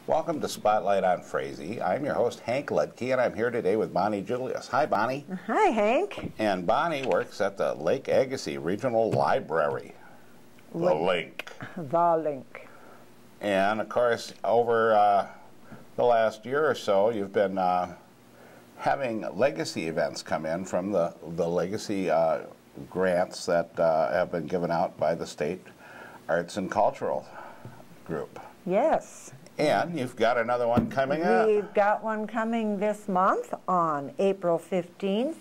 Welcome to Spotlight on Frazee. I'm your host, Hank Ledke, and I'm here today with Bonnie Julius. Hi, Bonnie. Hi, Hank. And Bonnie works at the Lake Agassiz Regional Library. The Link. The Link. And, of course, over the last year or so, you've been having legacy events come in from the legacy grants that have been given out by the State Arts and Cultural Group. Yes. And you've got another one coming up. We've got one coming this month on April 15th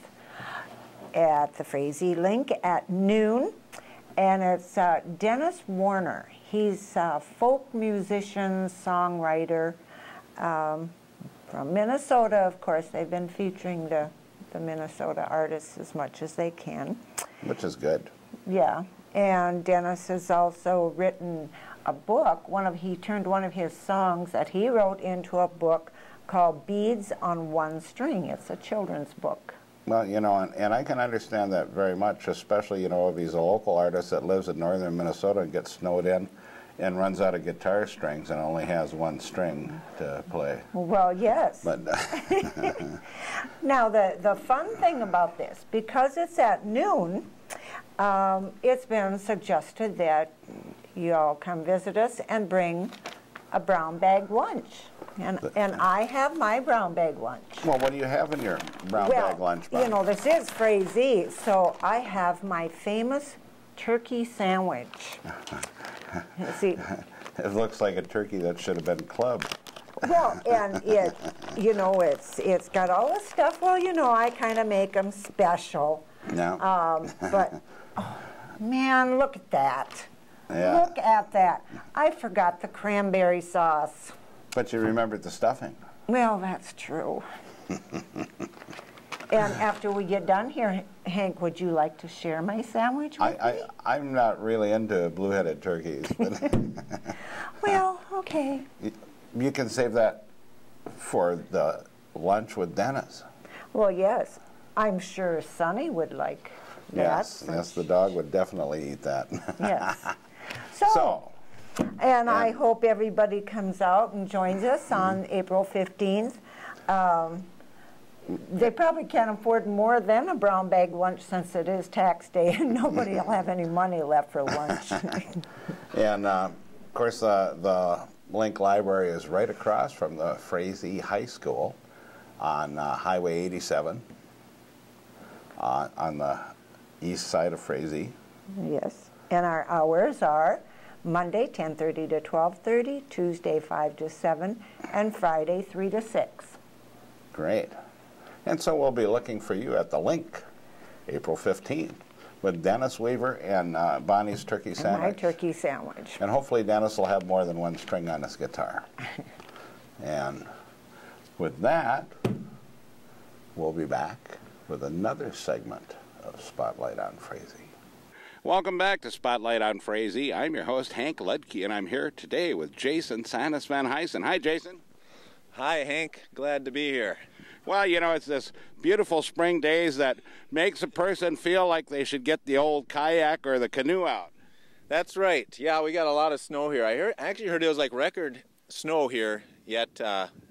at the Frazee Link at noon. And it's Dennis Warner. He's a folk musician, songwriter from Minnesota, of course. They've been featuring the Minnesota artists as much as they can. Which is good. Yeah. And Dennis has also written a book. He turned one of his songs that he wrote into a book called Beads on One String. It's a children's book. Well, you know, and I can understand that very much, especially, you know, if he's a local artist that lives in northern Minnesota and gets snowed in and runs out of guitar strings and only has one string to play. Well, yes. But now, the fun thing about this, because it's at noon, it's been suggested that you all come visit us and bring a brown bag lunch. And I have my brown bag lunch. Well, what do you have in your brown bag lunch box? You know, this is Frazee, so I have my famous turkey sandwich. See, it looks like a turkey that should have been clubbed. Well, and it, you know, it's got all the stuff. Well, you know, I kind of make them special. No. But, oh, man, look at that. Yeah. Look at that. I forgot the cranberry sauce. But you remembered the stuffing. Well, that's true. And after we get done here, Hank, would you like to share my sandwich with me? I'm not really into blue-headed turkeys. But well, okay. You can save that for the lunch with Dennis. Well, yes. I'm sure Sonny would like that. Yes, the dog would definitely eat that. Yes. And I hope everybody comes out and joins us on April 15th. They probably can't afford more than a brown bag lunch since it is tax day and nobody will have any money left for lunch. And, of course, the Link Library is right across from the Frazee High School on Highway 87 on the east side of Frazee. Yes. And our hours are Monday 10:30 to 12:30, Tuesday 5 to 7, and Friday 3 to 6. Great. And so we'll be looking for you at the Link, April 15th, with Dennis Weaver and Bonnie's turkey sandwich. And my turkey sandwich. And hopefully Dennis will have more than one string on his guitar. And with that, we'll be back with another segment of Spotlight on Frazee. Welcome back to Spotlight on Frazee. I'm your host, Hank Ledke, and I'm here today with Jason Sanis Venhuizen. Hi, Jason. Hi, Hank. Glad to be here. Well, you know, it's this beautiful spring days that makes a person feel like they should get the old kayak or the canoe out. That's right. Yeah, we got a lot of snow here. I actually heard it was like record snow here yet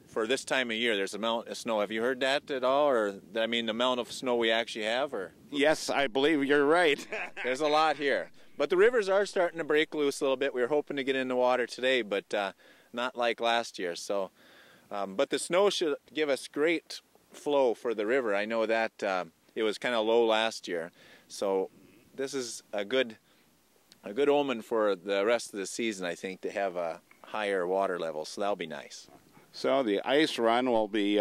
for this time of year. There's a amount of snow. Have you heard that at all? Or, I mean, the amount of snow we actually have? Or yes, I believe you're right. There's a lot here. But the rivers are starting to break loose a little bit. We were hoping to get in the water today, but not like last year. So, but the snow should give us great flow for the river. I know that it was kind of low last year. So this is a good omen for the rest of the season, I think, to have a higher water level. So that'll be nice. So the ice run will be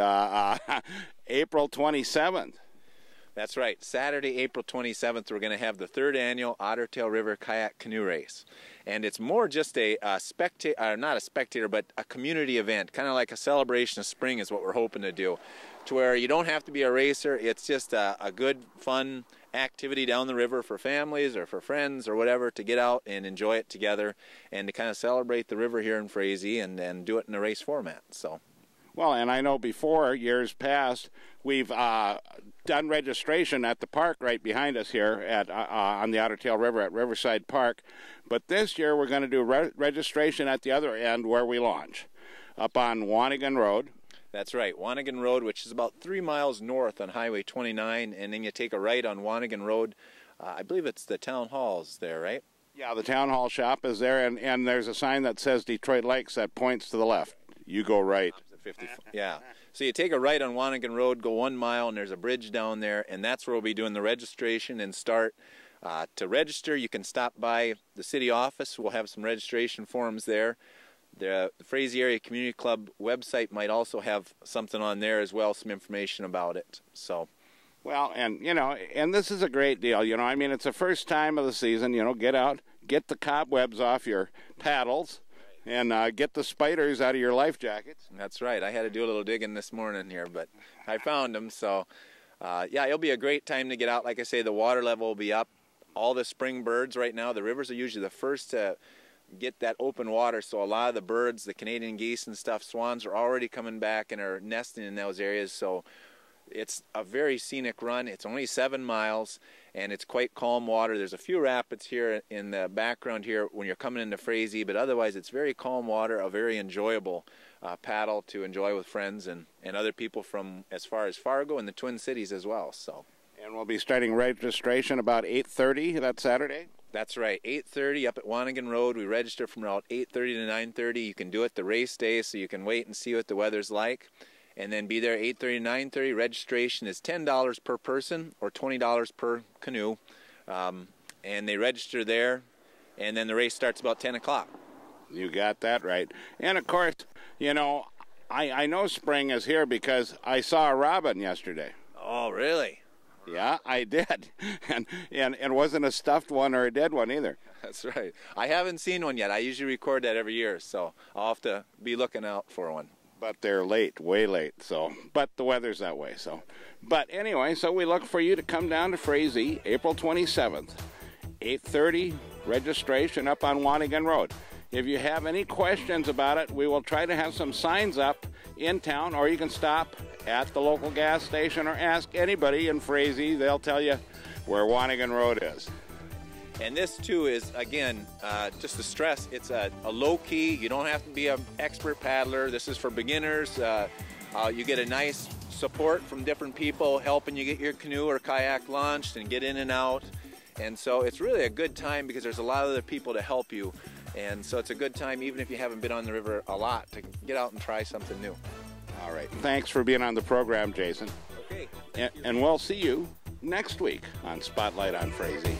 April 27th. That's right. Saturday, April 27th, we're going to have the 3rd annual Otter Tail River Kayak Canoe Race. And it's more just a spectator, not a spectator, but a community event, kind of like a celebration of spring is what we're hoping to do, to where you don't have to be a racer. It's just a good, fun activity down the river for families or for friends or whatever to get out and enjoy it together and to kind of celebrate the river here in Frazee and do it in a race format. So. Well, and I know before, years past, we've done registration at the park right behind us here at on the Otter Tail River at Riverside Park. But this year we're going to do registration at the other end where we launch. up on Wanigan Road. That's right, Wanigan Road, which is about 3 miles north on Highway 29, and then you take a right on Wanigan Road. I believe it's the town hall's there, right? Yeah, the town hall shop is there, and there's a sign that says Detroit Lakes that points to the left. You go right. Yeah. So you take a right on Wanigan Road, go 1 mile, and there's a bridge down there, and that's where we'll be doing the registration and start. To register, you can stop by the city office. We'll have some registration forms there. The Frazee Area Community Club website might also have something on there as well, some information about it. So, well, and you know, and this is a great deal. You know, I mean, it's the first time of the season. You know, get out, get the cobwebs off your paddles, and get the spiders out of your life jackets. That's right. I had to do a little digging this morning here, but I found them. So, yeah, it'll be a great time to get out. Like I say, the water level will be up. All the spring birds right now, the rivers are usually the first to get that open water, so a lot of the birds, the Canadian geese and stuff, swans are already coming back and are nesting in those areas. So it's a very scenic run. It's only 7 miles and it's quite calm water. There's a few rapids here in the background here when you're coming into Frazee, but otherwise it's very calm water, a very enjoyable paddle to enjoy with friends and other people from as far as Fargo and the Twin Cities as well. So, and we'll be starting registration about 8:30 that Saturday. That's right, 8:30 up at Wanigan Road. We register from about 8:30 to 9:30. You can do it the race day, so you can wait and see what the weather's like, and then be there 8:30 to 9:30. Registration is $10 per person or $20 per canoe, and they register there, and then the race starts about 10 o'clock. You got that right. And of course, you know, I know spring is here because I saw a robin yesterday. Oh, really? Yeah, I did, and it wasn't a stuffed one or a dead one either. That's right. I haven't seen one yet. I usually record that every year, so I'll have to be looking out for one. But they're late, way late. So, but the weather's that way. So, but anyway, so we look for you to come down to Frazee, April 27th, 8:30. Registration up on Wanigan Road. If you have any questions about it, we will try to have some signs up in town, or you can stop at the local gas station or ask anybody in Frazee. They'll tell you where Wanigan Road is. And this, too, is, again, just to stress, it's a low-key. You don't have to be an expert paddler. This is for beginners. You get a nice support from different people helping you get your canoe or kayak launched and get in and out. And so it's really a good time because there's a lot of other people to help you. And so it's a good time, even if you haven't been on the river a lot, to get out and try something new. All right. Thanks for being on the program, Jason. Okay. And we'll see you next week on Spotlight on Frazee.